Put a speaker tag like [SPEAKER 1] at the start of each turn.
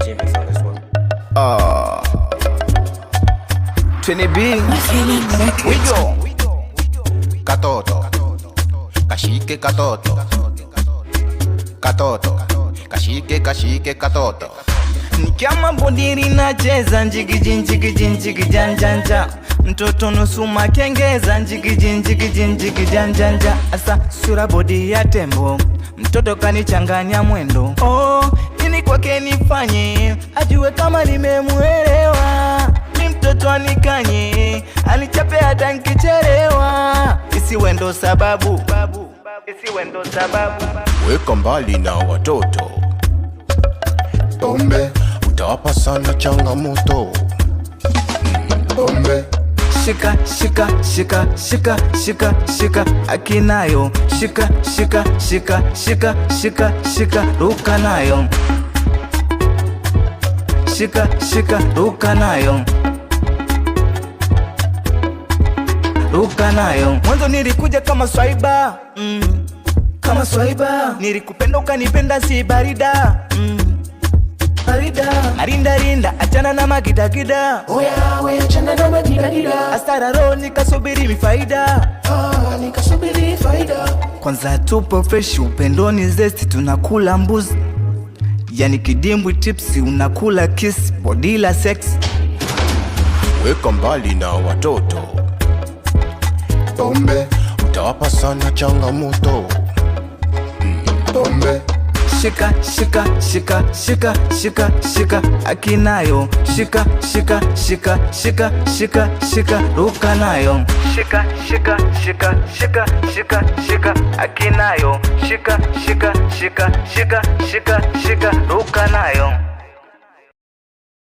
[SPEAKER 1] G-Mix on this one.
[SPEAKER 2] Twenty B Wijo Katoto Kashike katoto Katoto Kashike katoto. Nikiama bodiri na cheza njigi janjanja. Mtoto nusu makengeza njigi janjanja. Asa sura bodi ya tembo, mtoto kanichanganya mwendo. Nini kwake nifanye ajue kama nimemuelewa? Ni mtoto anikanye, anichape hata nkichelewa. Isiwe ndo sababu,
[SPEAKER 3] weka mbali na watoto. Pombe utawapa sana changamoto. Pombe
[SPEAKER 2] Shika akinayo. Shika ruka nayo. Shika ruka nayo. Mwanzo nilikuja kama swaiba, kama swaiba. Nilikupenda ukanipenda si barida, Marinda achana na magidagida.
[SPEAKER 4] Oya achana na magidagida.
[SPEAKER 2] Astararo nikasubiri mifaida.
[SPEAKER 4] Nikasubiri faida.
[SPEAKER 2] Kwanza tupo fresh, upendoni zesti, tunakula mbuzi. Yani kidimbwi tipsi, unakula kiss, bodila sex.
[SPEAKER 3] weka mbali na watoto. Pombe utawapa sana changamoto. Pombe
[SPEAKER 2] Shika akinayo. Shika ruka nayo. Shika akinayo. Shika ruka nayo.